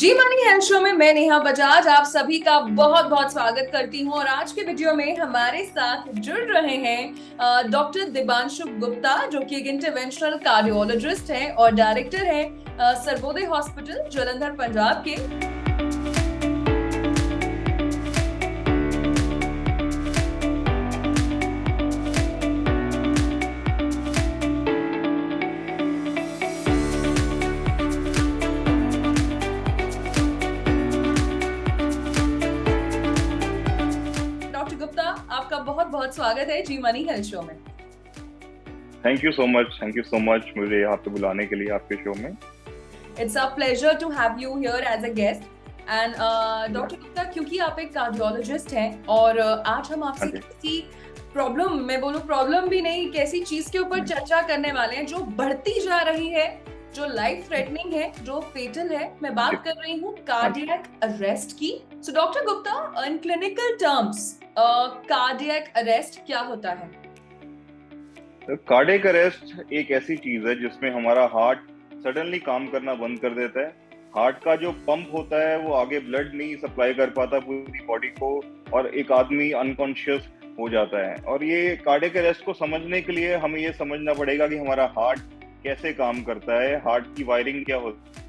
जी money health show में मैं नेहा बजाज आप सभी का बहुत बहुत स्वागत करती हूँ। और आज के वीडियो में हमारे साथ जुड़ रहे हैं डॉक्टर दिबांशु गुप्ता, जो कि एक इंटरवेंशनल कार्डियोलॉजिस्ट हैं और डायरेक्टर हैं सर्वोदय हॉस्पिटल जालंधर पंजाब के। डॉक्टर गुप्ता, आपका बहुत बहुत स्वागत है जी मनी हेल्थ शो में। थैंक यू सो मच मुझे यहाँ पे बुलाने के लिए आपके शो में। It's a pleasure to have you here as a guest. And doctor Gupta, क्योंकि आप एक कार्डियोलॉजिस्ट हैं और आज हम आपसे किसी प्रॉब्लम, मैं बोलूं प्रॉब्लम भी नहीं, कैसी चीज के ऊपर चर्चा करने वाले हैं जो बढ़ती जा रही है, जो लाइफ थ्रेटनिंग है, जो फेटल है। मैं बात कर रही हूँ कार्डियक अरेस्ट की। So doctor Gupta, in clinical terms cardiac arrest क्या होता है? कार्डियक अरेस्ट एक ऐसी चीज है जिसमें हमारा हार्ट सडनली काम करना बंद कर देता है। हार्ट का जो पंप होता है वो आगे ब्लड नहीं सप्लाई कर पाता पूरी बॉडी को और एक आदमी अनकॉन्शियस हो जाता है। और ये कार्डियक अरेस्ट को समझने के लिए हमें ये समझना पड़ेगा कि हमारा हार्ट कैसे काम करता है, हार्ट की वायरिंग क्या होती है।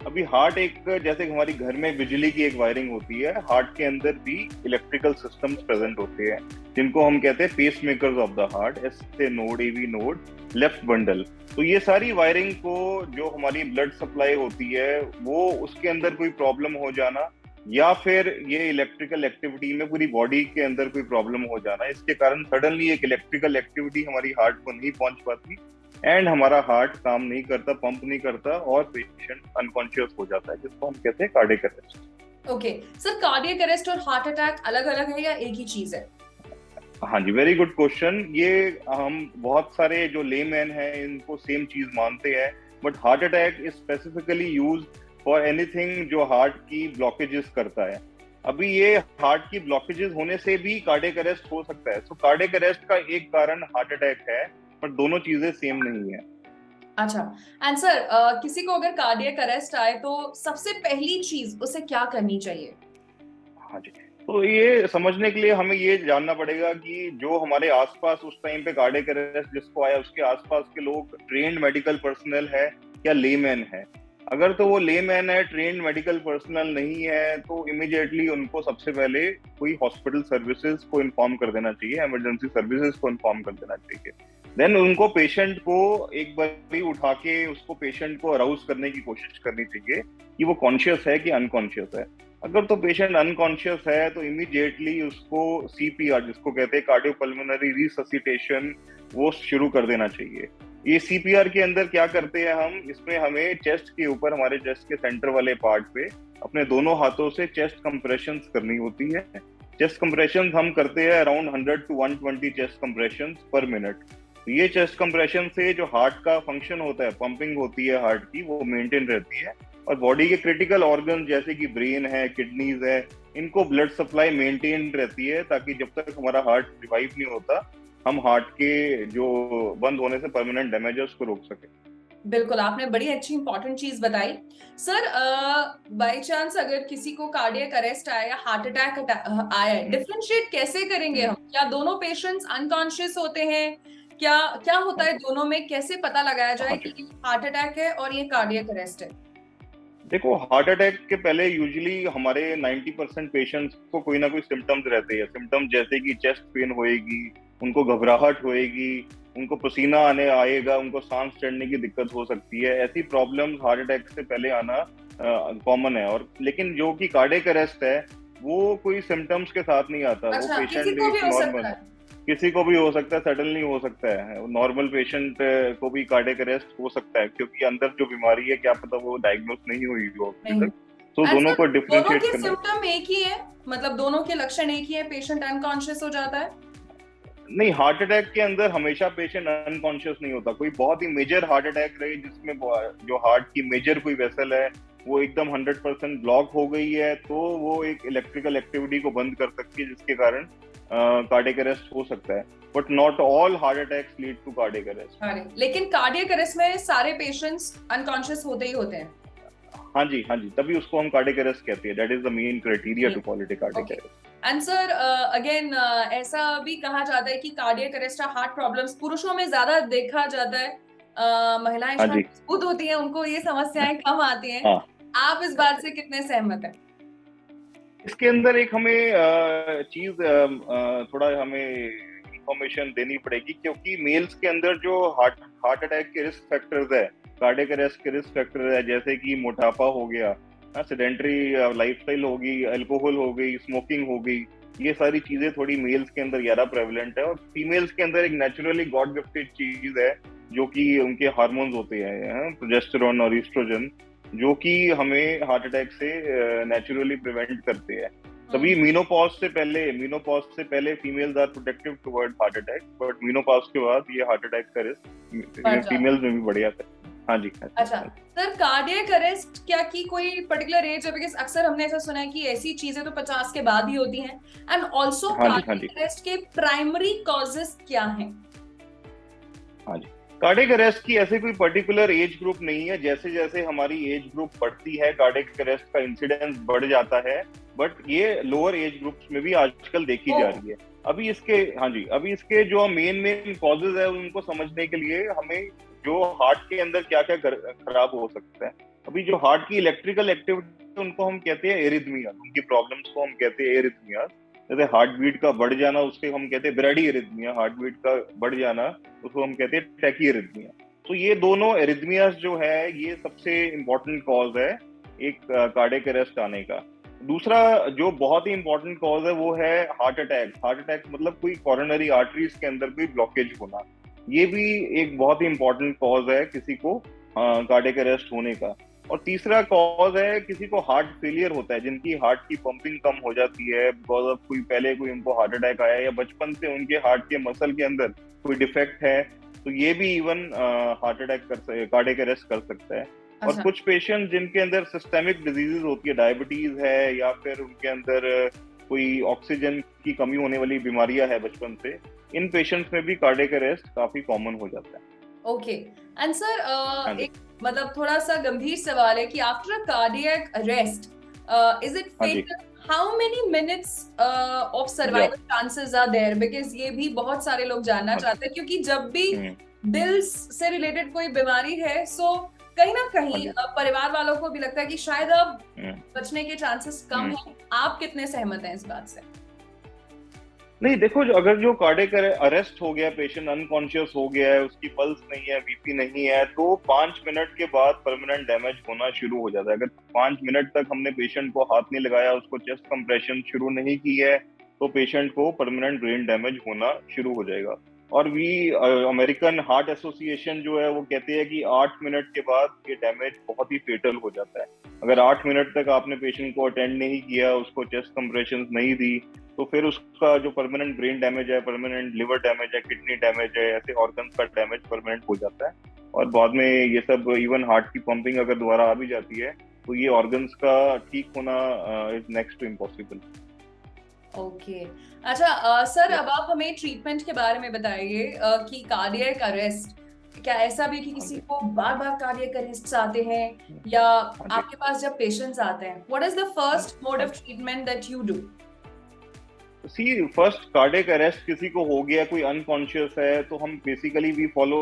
अभी हार्ट एक, जैसे हमारी घर में बिजली की एक वायरिंग होती है, हार्ट के अंदर भी इलेक्ट्रिकल सिस्टम्स प्रेजेंट होते हैं जिनको हम कहते हैं pace makers of the heart, SA node, AV node, left bundle. तो ये सारी वायरिंग को, जो हमारी ब्लड सप्लाई होती है, वो उसके अंदर कोई प्रॉब्लम हो जाना या फिर ये इलेक्ट्रिकल एक्टिविटी में पूरी बॉडी के अंदर कोई प्रॉब्लम हो जाना, इसके कारण सडनली एक इलेक्ट्रिकल एक्टिविटी हमारी हार्ट को नहीं पहुंच पाती एंड हमारा हार्ट काम नहीं करता, पंप नहीं करता और पेशेंट अनकॉन्शियस हो जाता है, जिसको हम कहते हैं cardiac arrest. Okay sir, cardiac arrest और हार्ट अटैक अलग अलग है या एक ही चीज है? हाँ जी, वेरी गुड क्वेश्चन। ये हम बहुत सारे जो लेमैन हैं इनको सेम चीज मानते हैं, but heart attack is specifically use for anything जो हार्ट की ब्लॉकेजेस करता है। अभी ये हार्ट की ब्लॉकेजेस होने से भी कार्डियक अरेस्ट हो सकता है। सो कार्डियक अरेस्ट का एक कारण हार्ट अटैक है, पर दोनों चीजें सेम नहीं है। अच्छा, एंड सर किसी को अगर कार्डियक अरेस्ट आए तो सबसे पहली चीज उसे क्या करनी चाहिए? हाँ जी, तो ये समझने के लिए हमें ये जानना पड़ेगा कि जो हमारे आसपास उस टाइम पे कार्डियक अरेस्ट जिसको आया, उसके आसपास के लोग ट्रेन्ड मेडिकल पर्सनल है या लेमैन है। अगर तो वो लेमैन है, ट्रेन्ड मेडिकल पर्सनल नहीं है, तो इमीडिएटली उनको सबसे पहले कोई हॉस्पिटल सर्विसेज को इन्फॉर्म कर देना चाहिए, इमरजेंसी सर्विसेज को इन्फॉर्म कर देना चाहिए। देन उनको पेशेंट को एक बार उठा के उसको पेशेंट को अराउज करने की कोशिश करनी चाहिए कि वो कॉन्शियस है कि अनकॉन्शियस है। अगर तो पेशेंट अनकॉन्शियस है तो इमीडिएटली उसको सीपीआर, जिसको कहते हैं कार्डियोपल्मोनरी रिससिटेशन, वो शुरू कर देना चाहिए। ये सीपीआर के अंदर क्या करते हैं हम, इसमें हमें चेस्ट के ऊपर, हमारे चेस्ट के सेंटर वाले पार्ट पे अपने दोनों हाथों से चेस्ट कंप्रेशंस करनी होती है। चेस्ट कंप्रेशंस हम करते हैं अराउंड 100 to 120 चेस्ट कंप्रेशंस पर मिनट। ये चेस्ट कंप्रेशन से जो हार्ट का फंक्शन होता है, पंपिंग होती है हार्ट की, वो मेंटेन रहती है और बॉडी के क्रिटिकल ऑर्गन जैसे कि ब्रेन है, किडनीज है, इनको ब्लड सप्लाई मेंटेन रहती है, ताकि जब तक हमारा हार्ट रिवाइव नहीं होता हम हार्ट के जो बंद होने से परमानेंट डैमेजेस को रोक सके। बिल्कुल, आपने बड़ी अच्छी इंपॉर्टेंट चीज बताई। सर बाय चांस अगर किसी को कार्डियक अरेस्ट आया या हार्ट अटैक आया है, डिफरेंशिएट कैसे करेंगे हम? क्या दोनों पेशेंट्स अनकॉन्शियस होते हैं? क्या क्या होता है दोनों में? कैसे पता लगाया जाए कि ये हार्ट अटैक है और ये कार्डियक अरेस्ट है? देखो, हार्ट अटैक के पहले यूजुअली हमारे 90% पेशेंट्स को कोई ना कोई सिम्टम्स रहते हैं। सिम्टम्स जैसे कि चेस्ट पेन होएगी, उनको घबराहट होएगी, उनको पसीना आने आएगा, उनको सांस चढ़ने की दिक्कत हो सकती है। ऐसी प्रॉब्लम्स हार्ट अटैक से पहले आना कॉमन है। और लेकिन जो कि कार्डियक अरेस्ट है वो कोई सिम्टम्स के साथ नहीं आता। अच्छा, वो किसी पेशेंट को भी एक हो नॉर्मल, सकता है? किसी को भी हो सकता है, सडनली हो सकता है। नॉर्मल पेशेंट को भी कार्डियक अरेस्ट हो सकता है, क्योंकि अंदर जो बीमारी है क्या पता वो डायग्नोस नहीं हुई हो अभी तक। तो दोनों को दोनों डिफरेंशिएट के करना। सिम्टम एक ही है, मतलब दोनों के लक्षण एक ही है, पेशेंट अनकॉन्शियस हो जाता है? नहीं, हार्ट अटैक के अंदर हमेशा पेशेंट अनकॉन्शियस नहीं होता। कोई बहुत ही मेजर हार्ट अटैक रहे जिसमें जो हार्ट की मेजर कोई वेसल है वो एकदम 100% ब्लॉक हो गई है, तो वो एक इलेक्ट्रिकल एक्टिविटी को बंद कर सकती है, जिसके कारण कार्डियक अरेस्ट हो सकता है। But not all heart attacks lead to cardiac arrest. अरे लेकिन कार्डियक अरेस्ट में सारे पेशेंट्स अनकॉन्शियस होते ही होते हैं? हाँ जी, हाँ जी, तभी उसको हम कार्डियक अरेस्ट कहते हैं। That is the main criteria to call it a cardiac arrest. And sir again ऐसा भी कहा जाता है कि कार्डियक अरेस्ट हार्ट प्रॉब्लम्स पुरुषों में ज्यादा देखा जाता है, महिलाएं हाँ शायद जी। मजबूत होती हैं, उनको ये समस्याएं कम आती हैं। हाँ, आप इस बात से कितने सहमत हैं? इसके अंदर एक हमें चीज थोड़ा हमें इंफॉर्मेशन देनी पड़ेगी, क्योंकि मेल्स के अंदर जो हार्ट हार्ट अटैक के रिस्क फैक्टर्स है, कार्डियक अरेस्ट के रिस्क फैक्टर है, जैसे कि मोटापा हो गया, सेडेंटरी लाइफस्टाइल होगी, अल्कोहल हो गई, स्मोकिंग हो गई, ये सारी चीजें थोड़ी मेल्स के अंदर ज्यादा प्रेवलेंट है। और फीमेल्स के अंदर एक नेचुरली गॉड गिफ्टेड चीज है जो कि उनके हार्मोन्स होते हैं, प्रोजेस्टेरोन और ईस्ट्रोजन, जो कि हमें हार्ट अटैक से नेचुरली प्रिवेंट करते हैं। तभी मीनोपॉज से पहले females are protective toward heart attack, but menopause के बाद ये हार्ट अटैक का रिस्क फीमेल्स में भी बढ़ जाता है। हाँ जी। अच्छा सर, कार्डियक अरेस्ट क्या की कोई पर्टिकुलर एज है? बिकॉज़ अक्सर हमने ऐसा सुना है कि ऐसी चीजें तो 50 के बाद ही होती हैं। एंड ऑल्सो कार्डियक अरेस्ट के प्राइमरी कॉजेस क्या हैं? हाँ जी, कार्डियक अरेस्ट की ऐसे कोई पर्टिकुलर एज ग्रुप नहीं है। जैसे जैसे हमारी एज ग्रुप बढ़ती है, कार्डियक अरेस्ट का इंसिडेंस बढ़ जाता है, बट ये लोअर एज ग्रुप्स में भी आजकल देखी जा रही है। अभी इसके जो मेन कॉजेज है उनको समझने के लिए हमें जो हार्ट के अंदर क्या क्या खराब हो सकता है, अभी जो हार्ट की इलेक्ट्रिकल एक्टिविटी उनको हम कहते हैं एरिथमिया, उनकी प्रॉब्लम्स को हम कहते हैं एरिथमिया। जैसे हार्ट बीट का बढ़ जाना उसके हम कहते हैं ब्रेडी एरिथमिया, हार्ट बीट का बढ़ जाना उसको हम कहते हैं टैकी एरिथमिया। तो ये दोनों एरिथमियास जो है ये सबसे इंपॉर्टेंट कॉज है एक कार्डियक अरेस्ट आने का। दूसरा जो बहुत ही इंपॉर्टेंट कॉज है वो है हार्ट अटैक। हार्ट अटैक मतलब कोई कोरोनरी आर्टरीज के अंदर कोई ब्लॉकेज होना, ये भी एक बहुत ही इंपॉर्टेंट कॉज है किसी को कार्डियक अरेस्ट होने का। और तीसरा कॉज है किसी को हार्ट फेलियर होता है, जिनकी हार्ट की पंपिंग कम हो जाती है बिकॉज ऑफ कोई उनको हार्ट अटैक आया, या बचपन से उनके हार्ट के मसल के अंदर कोई डिफेक्ट है, तो ये भी even heart attack cardiac arrest कर सकता है। और कुछ पेशेंट जिनके अंदर सिस्टेमिक डिजीजेस होती है, डायबिटीज है, या फिर उनके अंदर कोई ऑक्सीजन की कमी होने वाली बीमारियां है बचपन से, इन पेशेंट्स में भी कार्डियक अरेस्ट काफी कॉमन हो जाता है। ओके एंड सर एक मतलब थोड़ा सा गंभीर सवाल है कि after a cardiac arrest is it fatal? How many minutes of survival chances are there? Because ये भी बहुत सारे लोग जानना चाहते हैं, क्योंकि जब भी दिल से रिलेटेड कोई बीमारी है सो कहीं ना कहीं परिवार वालों को भी लगता है कि शायद अब बचने के चांसेस कम हैं। आप कितने सहमत हैं इस बात से? नहीं, देखो, अगर जो कार्डियक अरेस्ट हो गया, पेशेंट अनकॉन्शियस हो गया है, उसकी पल्स नहीं है, बीपी नहीं है, तो 5 मिनट के बाद परमानेंट डैमेज होना शुरू हो जाता है। अगर 5 मिनट तक हमने पेशेंट को हाथ नहीं लगाया, उसको चेस्ट कंप्रेशन शुरू नहीं की है, तो पेशेंट को परमानेंट ब्रेन डैमेज होना शुरू हो जाएगा। और अमेरिकन हार्ट एसोसिएशन जो है वो कहते हैं कि 8 मिनट के बाद ये डैमेज बहुत ही फेटल हो जाता है। अगर 8 मिनट तक आपने पेशेंट को अटेंड नहीं किया, उसको चेस्ट कंप्रेशन नहीं दी, तो फिर उसका जो परमानेंट ब्रेन डैमेज है, परमानेंट लिवर डैमेज है, किडनी डैमेज है, ऐसे ऑर्गन्स का डैमेज परमानेंट हो जाता है। और बाद में ये सब इवन हार्ट की पंपिंग अगर दोबारा आ भी जाती है तो ये ऑर्गन्स का ठीक होना is next to impossible. Okay अच्छा सर, अब आप हमें ट्रीटमेंट के बारे में बताइए कि कार्डियक अरेस्ट, क्या ऐसा भी कि किसी को बार बार कार्डियक अरेस्ट आते हैं, या आपके पास जब पेशेंट्स आते हैं, what is the first mode of treatment that you do? First cardiac arrest किसी को हो गया, कोई अनकॉन्शियस है, तो हम basically we follow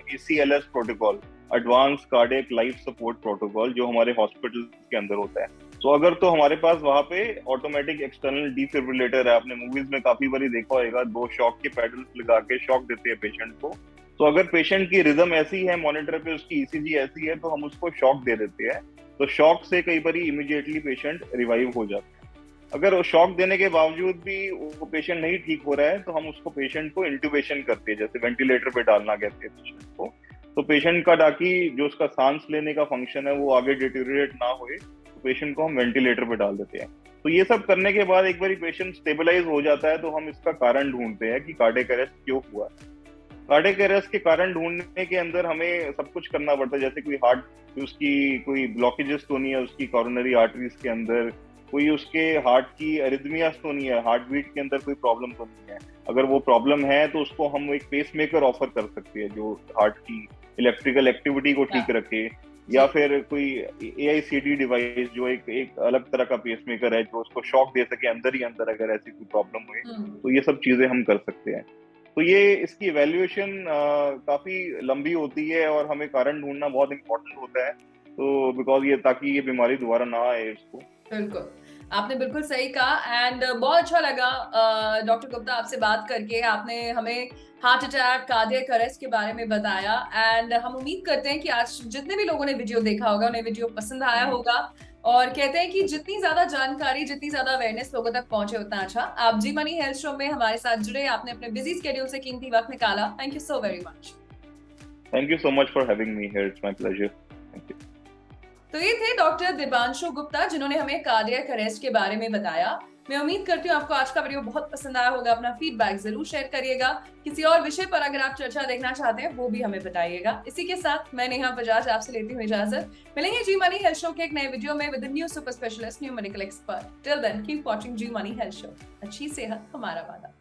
ACLS protocol, advance cardiac life support protocol, जो हमारे हॉस्पिटल के अंदर होता है। तो अगर तो हमारे पास वहाँ पे ऑटोमेटिक एक्सटर्नल डिफिब्रिलेटर है, आपने मूवीज में काफी बारी देखा होगा, 2 शॉक के पैडल्स लगा के शॉक देते हैं पेशेंट को। तो अगर पेशेंट की रिदम ऐसी है, मॉनिटर पे उसकी ECG ऐसी है, तो हम उसको शॉक दे देते हैं। तो शॉक से कई बार इमीडिएटली पेशेंट रिवाइव हो जाता है। अगर शॉक देने के बावजूद भी वो पेशेंट नहीं ठीक हो रहा है, तो हम उसको पेशेंट को इंट्यूबेशन करते हैं, जैसे वेंटिलेटर पे डालना कहते हैं पेशेंट को। तो पेशेंट का, ताकि जो उसका सांस लेने का फंक्शन है वो आगे डिटेरियोरेट ना होए, तो पेशेंट को हम वेंटिलेटर पे डाल देते हैं। तो ये सब करने के बाद एक बार पेशेंट स्टेबलाइज हो जाता है, तो हम इसका कारण ढूंढते हैं कि कार्डियक अरेस्ट क्यों हुआ। कार्डियक अरेस्ट के कारण ढूंढने के अंदर हमें सब कुछ करना पड़ता है, जैसे कोई हार्ट, उसकी कोई ब्लॉकेजेस तो नहीं है उसकी कोरोनरी आर्टरीज के अंदर, कोई उसके हार्ट की अरिथमियास तो नहीं है, हार्ट बीट के अंदर कोई प्रॉब्लम तो नहीं है। अगर वो प्रॉब्लम है तो उसको हम एक पेसमेकर ऑफर कर सकते हैं, जो हार्ट की इलेक्ट्रिकल एक्टिविटी को ठीक रखे, या फिर कोई AICD डिवाइस जो एक अलग तरह का पेसमेकर है जो उसको शॉक दे सके अंदर ही अंदर अगर ऐसी कोई प्रॉब्लम हुई, तो ये सब चीजें हम कर सकते हैं। तो ये इसकी इवैल्यूएशन काफी लंबी होती है और हमें कारण ढूंढना बहुत इंपॉर्टेंट होता है, तो बिकॉज ये ताकि ये बीमारी दोबारा ना आए इसको। बिल्कुल, आपने बिल्कुल सही कहा एंड बहुत अच्छा लगा डॉक्टर गुप्ता आपसे बात करके। आपने हमें हार्ट अटैक, कार्डियक अरेस्ट के बारे में बताया एंड हम उम्मीद करते हैं कि आज जितने भी लोगों ने वीडियो देखा होगा उन्हें वीडियो पसंद आया होगा और कहते हैं कि जितनी ज्यादा जानकारी, जितनी ज्यादा अवेयरनेस लोगों तक पहुंचे उतना अच्छा। आप जी मनी हेल्थ शो में हमारे साथ जुड़े, आपने अपने बिजी स्केड्यूल से कीमती वक्त निकाला। Thank you so very much. Thank you so much for having me here, it's my pleasure. Thank you. तो ये थे डॉक्टर दिबांशु गुप्ता जिन्होंने हमें कार्डियक अरेस्ट के बारे में बताया। मैं उम्मीद करती हूँ आपको आज का वीडियो बहुत पसंद आया होगा। अपना फीडबैक जरूर शेयर करिएगा। किसी और विषय पर अगर आप चर्चा देखना चाहते हैं वो भी हमें बताइएगा। इसी के साथ मैं नेहा बजाज आपसे लेती हूँ इजाजत। मिलेंगे जी मनी हेल्थ शो के एक नए वीडियो में with new super specialist, new medical expert. Till then keep watching Zee money health show. अच्छी सेहत हमारा वादा।